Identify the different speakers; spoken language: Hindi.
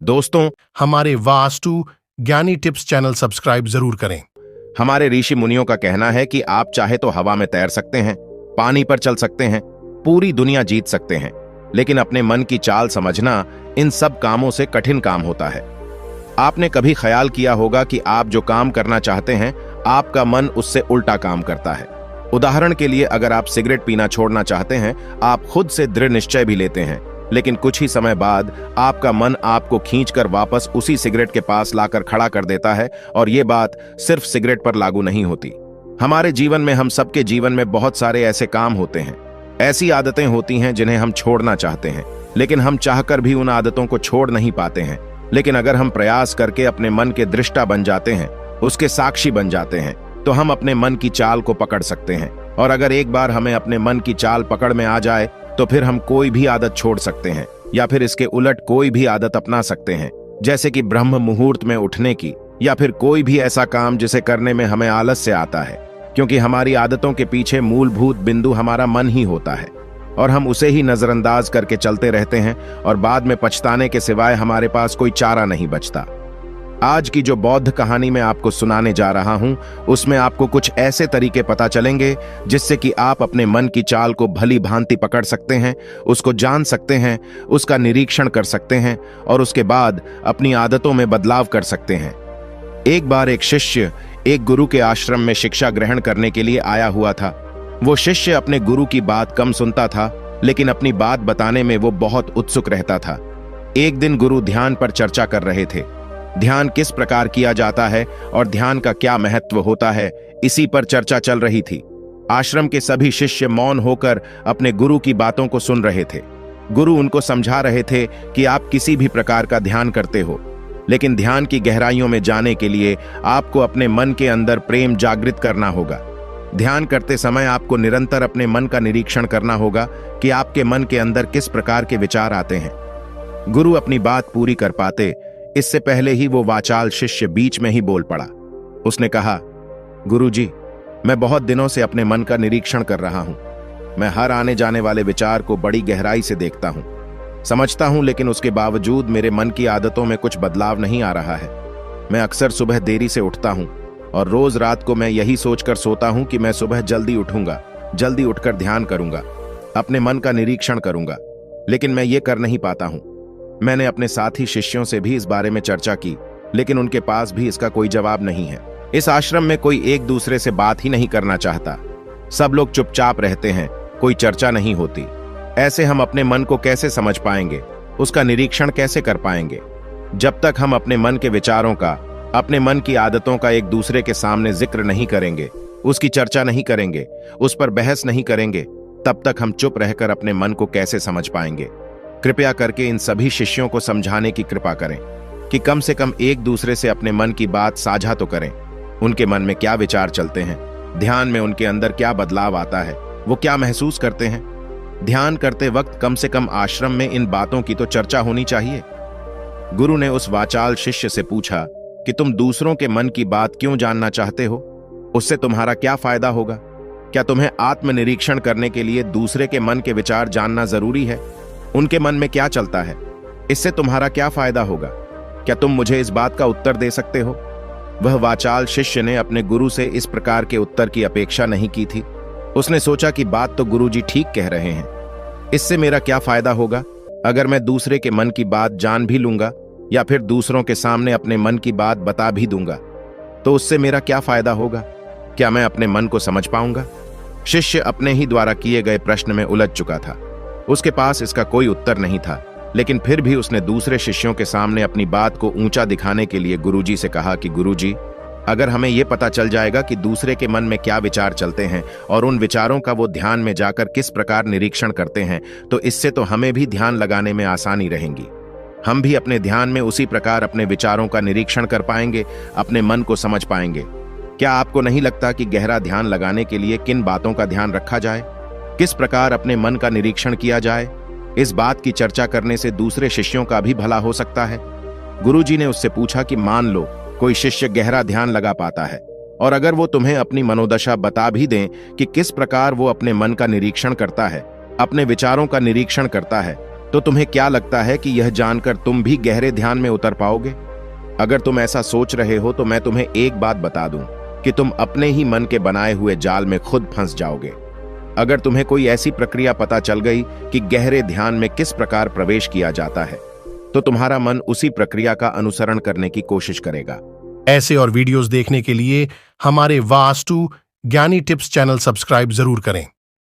Speaker 1: दोस्तों,
Speaker 2: हमारे वास्तु ज्ञानी टिप्स चैनल सब्सक्राइब जरूर करें।
Speaker 1: हमारे ऋषि मुनियों का कहना है कि आप चाहे तो हवा में तैर सकते हैं, पानी पर चल सकते हैं, पूरी दुनिया जीत सकते हैं, लेकिन अपने मन की चाल समझना इन सब कामों से कठिन काम होता है। आपने कभी ख्याल किया होगा कि आप जो काम करना चाहते हैं, आपका मन उससे उल्टा काम करता है। उदाहरण के लिए, अगर आप सिगरेट पीना छोड़ना चाहते हैं, आप खुद से दृढ़ निश्चय भी लेते हैं, लेकिन कुछ ही समय बाद आपका मन आपको खींचकर वापस उसी सिगरेट के पास लाकर खड़ा कर देता है। और ये बात सिर्फ सिगरेट पर लागू नहीं होती। हमारे जीवन में, हम सबके जीवन में बहुत सारे ऐसे काम होते हैं, ऐसी आदतें होती हैं जिन्हें हम छोड़ना चाहते हैं, लेकिन हम चाहकर भी उन आदतों को छोड़ नहीं पाते हैं। लेकिन अगर हम प्रयास करके अपने मन के दृष्टा बन जाते हैं, उसके साक्षी बन जाते हैं, तो हम अपने मन की चाल को पकड़ सकते हैं। और अगर एक बार हमें अपने मन की चाल पकड़ में आ जाए, तो फिर हम कोई भी आदत छोड़ सकते हैं, या फिर इसके उलट कोई भी आदत अपना सकते हैं, जैसे कि ब्रह्म मुहूर्त में उठने की, या फिर कोई भी ऐसा काम जिसे करने में हमें आलस्य आता है, क्योंकि हमारी आदतों के पीछे मूलभूत बिंदु हमारा मन ही होता है, और हम उसे ही नजरअंदाज करके चलते रहते हैं, और बाद में पछताने के सिवाय हमारे पास कोई चारा नहीं बचता। आज की जो बौद्ध कहानी मैं आपको सुनाने जा रहा हूं, उसमें आपको कुछ ऐसे तरीके पता चलेंगे जिससे कि आप अपने मन की चाल को भली भांति पकड़ सकते हैं, उसको जान सकते हैं, उसका निरीक्षण कर सकते हैं, और उसके बाद अपनी आदतों में बदलाव कर सकते हैं। एक बार एक शिष्य एक गुरु के आश्रम में शिक्षा ग्रहण करने के लिए आया हुआ था। वो शिष्य अपने गुरु की बात कम सुनता था, लेकिन अपनी बात बताने में वो बहुत उत्सुक रहता था। एक दिन गुरु ध्यान पर चर्चा कर रहे थे। ध्यान किस प्रकार किया जाता है और ध्यान का क्या महत्व होता है, इसी पर चर्चा चल रही थी। आश्रम के सभी शिष्य मौन होकर अपने गुरु की बातों को सुन रहे थे। गुरु उनको समझा रहे थे कि आप किसी भी प्रकार का ध्यान करते हो, लेकिन ध्यान की गहराइयों में जाने के लिए आपको अपने मन के अंदर प्रेम जागृत करना होगा। ध्यान करते समय आपको निरंतर अपने मन का निरीक्षण करना होगा कि आपके मन के अंदर किस प्रकार के विचार आते हैं। गुरु अपनी बात पूरी कर पाते, इससे पहले ही वो वाचाल शिष्य बीच में ही बोल पड़ा। उसने कहा, गुरुजी, मैं बहुत दिनों से अपने मन का निरीक्षण कर रहा हूं। मैं हर आने जाने वाले विचार को बड़ी गहराई से देखता हूं, समझता हूं, लेकिन उसके बावजूद मेरे मन की आदतों में कुछ बदलाव नहीं आ रहा है। मैं अक्सर सुबह देरी से उठता हूं, और रोज रात को मैं यही सोचकर सोता हूं कि मैं सुबह जल्दी उठूंगा, जल्दी उठकर ध्यान करूंगा, अपने मन का निरीक्षण करूंगा, लेकिन मैं ये कर नहीं पाता हूं। मैंने अपने साथी शिष्यों से भी इस बारे में चर्चा की, लेकिन उनके पास भी इसका कोई जवाब नहीं है। इस आश्रम में कोई एक दूसरे से बात ही नहीं करना चाहता। सब लोग चुपचाप रहते हैं, कोई चर्चा नहीं होती। ऐसे हम अपने मन को कैसे समझ पाएंगे, उसका निरीक्षण कैसे कर पाएंगे? जब तक हम अपने मन के विचारों का, अपने मन की आदतों का एक दूसरे के सामने जिक्र नहीं करेंगे, उसकी चर्चा नहीं करेंगे, उस पर बहस नहीं करेंगे, तब तक हम चुप रहकर अपने मन को कैसे समझ पाएंगे? कृपया करके इन सभी शिष्यों को समझाने की कृपा करें कि कम से कम एक दूसरे से अपने मन की बात साझा तो करें। उनके मन में क्या विचार चलते हैं, ध्यान में उनके अंदर क्या बदलाव आता है, वो क्या महसूस करते हैं। ध्यान करते वक्त कम से कम आश्रम में इन बातों की तो चर्चा होनी चाहिए। गुरु ने उस वाचाल शिष्य से पूछा कि तुम दूसरों के मन की बात क्यों जानना चाहते हो? उससे तुम्हारा क्या फायदा होगा? क्या तुम्हें आत्मनिरीक्षण करने के लिए दूसरे के मन के विचार जानना जरूरी है? उनके मन में क्या चलता है, इससे तुम्हारा क्या फायदा होगा? क्या तुम मुझे इस बात का उत्तर दे सकते हो? वह वाचाल शिष्य ने अपने गुरु से इस प्रकार के उत्तर की अपेक्षा नहीं की थी। उसने सोचा कि बात तो गुरुजी ठीक कह रहे हैं, इससे मेरा क्या फायदा होगा? अगर मैं दूसरे के मन की बात जान भी लूंगा, या फिर दूसरों के सामने अपने मन की बात बता भी दूंगा, तो उससे मेरा क्या फायदा होगा? क्या मैं अपने मन को समझ पाऊंगा? शिष्य अपने ही द्वारा किए गए प्रश्न में उलझ चुका था। उसके पास इसका कोई उत्तर नहीं था, लेकिन फिर भी उसने दूसरे शिष्यों के सामने अपनी बात को ऊंचा दिखाने के लिए गुरुजी से कहा कि गुरुजी, अगर हमें यह पता चल जाएगा कि दूसरे के मन में क्या विचार चलते हैं और उन विचारों का वो ध्यान में जाकर किस प्रकार निरीक्षण करते हैं, तो इससे तो हमें भी ध्यान लगाने में आसानी रहेगी। हम भी अपने ध्यान में उसी प्रकार अपने विचारों का निरीक्षण कर पाएंगे, अपने मन को समझ पाएंगे। क्या आपको नहीं लगता कि गहरा ध्यान लगाने के लिए किन बातों का ध्यान रखा जाए, किस प्रकार अपने मन का निरीक्षण किया जाए? इस बात की चर्चा करने से दूसरे शिष्यों का भी भला हो सकता है। गुरुजी ने उससे पूछा कि मान लो कोई शिष्य गहरा ध्यान लगा पाता है, और अगर वो तुम्हें अपनी मनोदशा बता भी दें कि किस प्रकार वो अपने मन का निरीक्षण करता है, अपने विचारों का निरीक्षण करता है, तो तुम्हें क्या लगता है कि यह जानकर तुम भी गहरे ध्यान में उतर पाओगे? अगर तुम ऐसा सोच रहे हो तो मैं तुम्हें एक बात बता दूं कि तुम अपने ही मन के बनाए हुए जाल में खुद फंस जाओगे। अगर तुम्हें कोई ऐसी प्रक्रिया पता चल गई कि गहरे ध्यान में किस प्रकार प्रवेश किया जाता है, तो तुम्हारा मन उसी प्रक्रिया का अनुसरण करने की कोशिश करेगा।
Speaker 2: ऐसे और वीडियोस देखने के लिए हमारे वास्तु ज्ञानी टिप्स चैनल सब्सक्राइब जरूर करें।